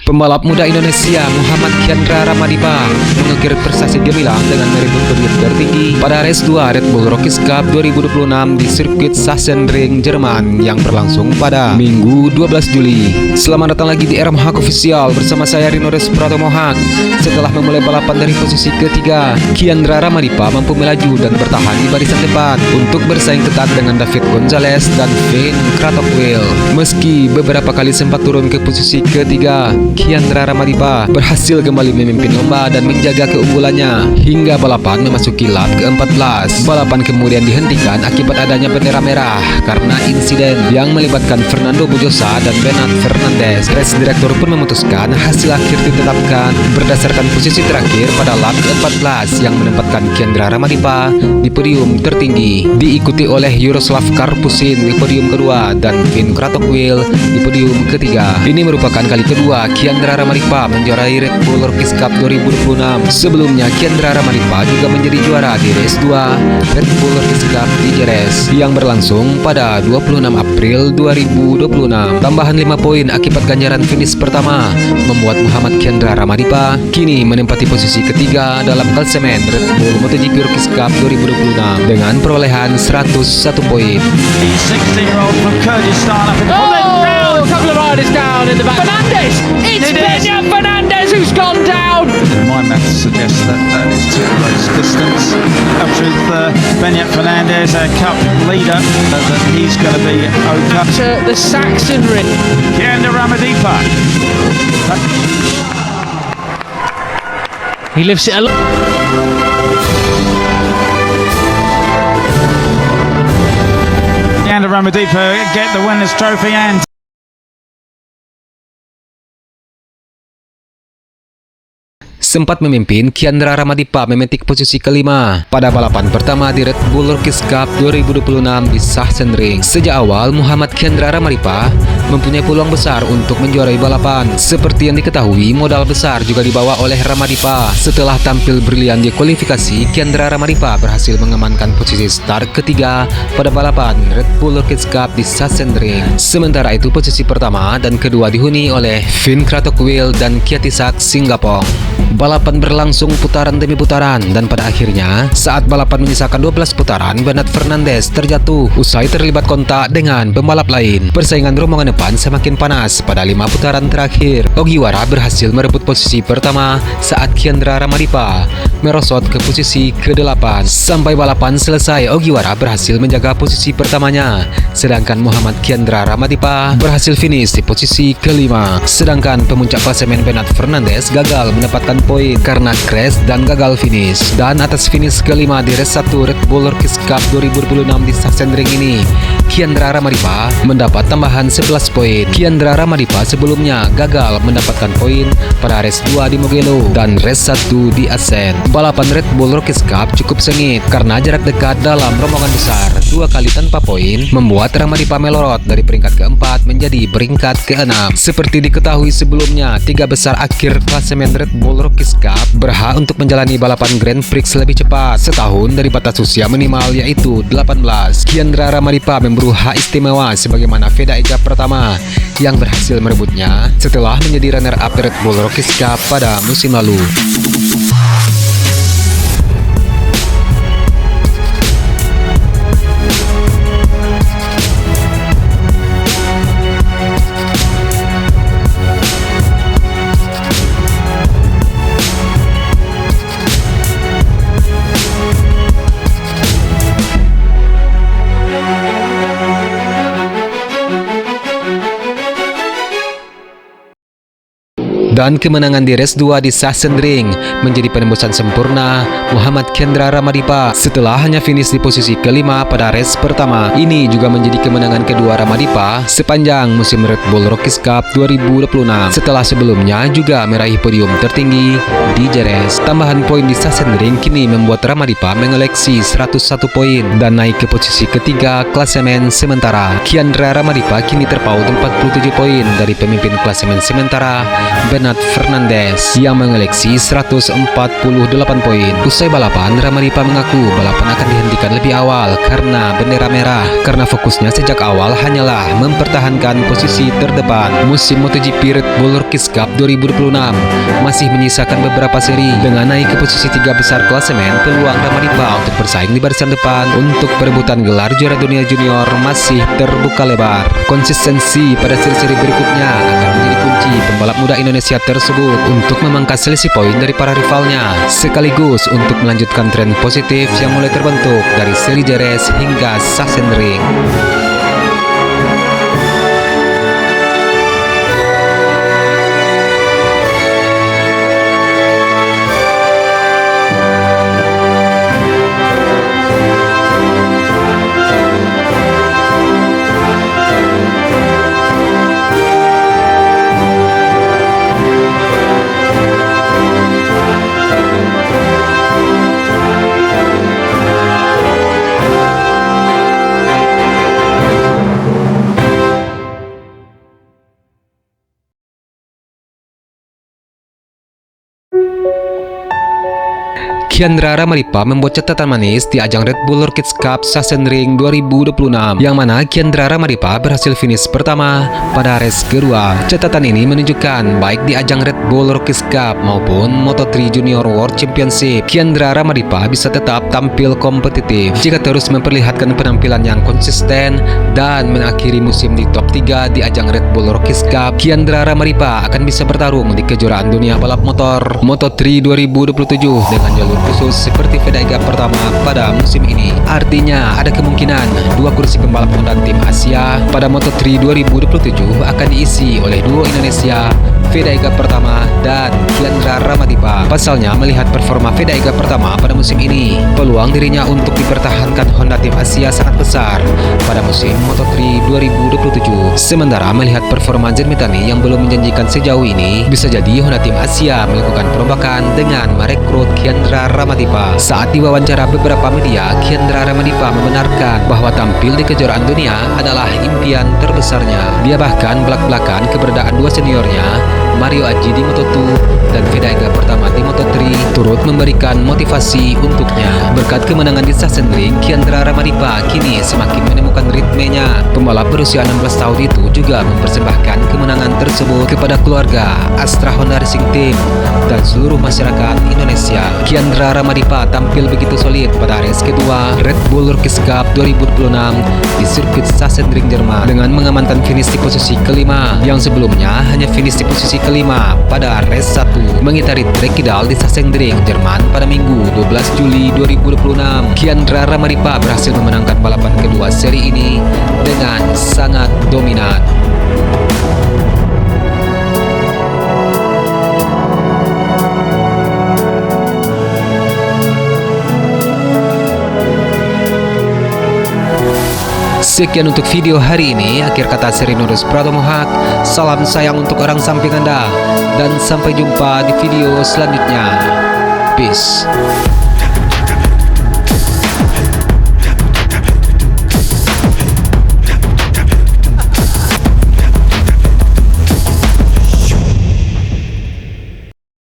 Pembalap muda Indonesia Muhammad Kiandra Ramadipa mengukir prestasi gemilang dengan merebut podium tertinggi pada race 2 Red Bull Rookies Cup 2026 di sirkuit Sachsenring, Jerman yang berlangsung pada Minggu 12 Juli. Selamat datang lagi di RMH Official bersama saya Rinodes Pratomohak. Setelah memulai balapan dari posisi ketiga, Kiandra Ramadipa mampu melaju dan bertahan di barisan depan untuk bersaing ketat dengan David Gonzalez dan Finn Kratochwill. Meski beberapa kali sempat turun ke posisi ketiga, Kiandra Ramadipa berhasil kembali memimpin lomba dan menjaga keunggulannya hingga balapan memasuki lap ke-14. Balapan kemudian dihentikan akibat adanya bendera merah karena insiden yang melibatkan Fernando Bujosa dan Bernard Fernandez. Race Director pun memutuskan hasil akhir ditetapkan berdasarkan posisi terakhir pada lap ke-14 yang menempatkan Kiandra Ramadipa di podium tertinggi, diikuti oleh Jaroslav Karpusin di podium kedua dan Finn Kratochwill di podium ketiga. Ini merupakan kali kedua Kiandra Ramadipa menjuarai Red Bull Rookies Cup 2026. Sebelumnya Kiandra Ramadipa juga menjadi juara di race 2 Red Bull Rookies Cup di Jerez yang berlangsung pada 26 April 2026. Tambahan 5 poin akibat ganjaran finish pertama membuat Muhammad Kiandra Ramadipa kini menempati posisi ketiga dalam klasemen Red Bull MotoGP Rookies Cup 2026 dengan perolehan 101 poin. A couple of riders down in the back. Fernandez! It's Benja Fernandez who's gone down! My maths suggests that is too close distance. Up with Benja Fernandez, a cup leader, that he's going to be okay. To the Saxon ring. Kiandra Ramadipa. He lifts it a lot. Kiandra Ramadipa get the winner's trophy and sempat memimpin, Kiandra Ramadipa memetik posisi kelima pada balapan pertama di Red Bull Rookies Cup 2026 di Sachsenring. Sejak awal, Muhammad Kiandra Ramadipa mempunyai peluang besar untuk menjuarai balapan. Seperti yang diketahui, modal besar juga dibawa oleh Ramadipa. Setelah tampil brilian di kualifikasi, Kiandra Ramadipa berhasil mengamankan posisi start ketiga pada balapan Red Bull Rookies Cup di Sachsenring. Sementara itu, posisi pertama dan kedua dihuni oleh Finn Kratochwill dan Kiatisak Singapore. Balapan berlangsung putaran demi putaran dan pada akhirnya saat balapan menyisakan 12 putaran, Bernard Fernandez terjatuh usai terlibat kontak dengan pembalap lain. Persaingan rombongan depan semakin panas pada 5 putaran terakhir. Ogiwara berhasil merebut posisi pertama saat Kiandra Ramadipa merosot ke posisi ke-8. Sampai balapan selesai, Ogiwara berhasil menjaga posisi pertamanya, sedangkan Muhammad Kiandra Ramadipa berhasil finish di posisi ke-5. Sedangkan pemuncak klasemen Bernard Fernandez gagal mendapatkan poin karena crash dan gagal finish. Dan atas finish kelima di race 1 Red Bull Rookies Cup 2026 di Sachsenring ini, Kiandra Ramadipa mendapat tambahan 11 poin. Kiandra Ramadipa sebelumnya gagal mendapatkan poin pada race 2 di Mugello dan race 1 di Assen. Balapan Red Bull Rookies Cup cukup sengit karena jarak dekat dalam rombongan besar. 2 kali tanpa poin membuat Ramadipa melorot dari peringkat ke-4 menjadi peringkat ke-6. Seperti diketahui sebelumnya, 3 besar akhir klasemen Red Bull Rookies Cup berhak untuk menjalani balapan Grand Prix lebih cepat setahun dari batas usia minimal yaitu 18. Kiandra Ramadipa memburu hak istimewa sebagaimana Veda Eja pertama yang berhasil merebutnya setelah menjadi runner-up Red Bull Rookies Cup pada musim lalu. Dan kemenangan di race 2 di Sachsenring menjadi penembusan sempurna Muhammad Kiandra Ramadipa setelah hanya finish di posisi kelima pada race pertama. Ini juga menjadi kemenangan kedua Ramadipa sepanjang musim Red Bull Rookies Cup 2026 setelah sebelumnya juga meraih podium tertinggi di Jerez. Tambahan poin di Sachsenring kini membuat Ramadipa mengoleksi 101 poin dan naik ke posisi ketiga klasemen sementara. Kiandra Ramadipa kini terpaut 47 poin dari pemimpin klasemen sementara Bernard Ferdinand Fernandez yang mengoleksi 148 poin. Usai balapan, Ramadipa mengaku balapan akan dihentikan lebih awal karena bendera merah, karena fokusnya sejak awal hanyalah mempertahankan posisi terdepan. Musim MotoGP Red Bull Rookies Cup 2026 masih menyisakan beberapa seri. Dengan naik ke posisi 3 besar klasemen, peluang Ramadipa untuk bersaing di barisan depan untuk perebutan gelar juara dunia junior masih terbuka lebar. Konsistensi pada seri-seri berikutnya akan menjadi kunci pembalap muda Indonesia tersebut untuk memangkas selisih poin dari para rivalnya, sekaligus untuk melanjutkan tren positif yang mulai terbentuk dari seri Jerez hingga Sachsenring. Kiandra Ramadipa membuat catatan manis di ajang Red Bull Rookies Cup Sachsenring 2026, yang mana Kiandra Ramadipa berhasil finish pertama pada race kedua. Catatan ini menunjukkan baik di ajang Red Bull Rookies Cup maupun Moto3 Junior World Championship, Kiandra Ramadipa bisa tetap tampil kompetitif jika terus memperlihatkan penampilan yang konsisten dan mengakhiri musim di top 3 di ajang Red Bull Rookies Cup. Kiandra Ramadipa akan bisa bertarung di kejuaraan dunia balap motor Moto3 2027 dengan jalur khusus seperti Vega pertama pada musim ini. Artinya ada kemungkinan dua kursi pembalap Honda tim Asia pada Moto3 2027 akan diisi oleh duo Indonesia, Vega pertama dan Kiandra Ramadipa. Pasalnya, melihat performa Vega pertama pada musim ini, peluang dirinya untuk dipertahankan Honda tim Asia sangat besar pada musim Moto3 2027. Sementara melihat performa Zenmitani yang belum menjanjikan sejauh ini, bisa jadi Honda tim Asia melakukan perombakan dengan merekrut Kiandra Ramadipa. Saat diwawancara beberapa media, Kiandra Ramadipa membenarkan bahwa tampil di kejuaraan dunia adalah impian terbesarnya. Dia bahkan belak-belakan keberadaan dua seniornya, Mario Aji di Moto2 dan Vega pertama di Moto3, turut memberikan motivasi untuknya. Berkat kemenangan di Sachsenring, Kiandra Ramadipa kini semakin menemukan ritmenya. Pembalap berusia 16 tahun itu juga mempersembahkan kemenangan tersebut kepada keluarga, Astra Honda Racing Team, dan seluruh masyarakat Indonesia. Kiandra Ramadipa tampil begitu solid pada race kedua Red Bull Rookies Cup 2026 di sirkuit Sachsenring, Jerman, dengan mengamankan finish di posisi kelima, yang sebelumnya hanya finish di posisi kelima pada race 1 mengitari trek kidal di Sachsenring, Jerman pada Minggu 12 Juli 2026. Kiandra Ramadipa berhasil memenangkan balapan kedua seri ini dengan sangat dominan. Sekian untuk video hari ini. Akhir kata Serinurus Pratomohak. Salam sayang untuk orang samping Anda, dan sampai jumpa di video selanjutnya. Peace.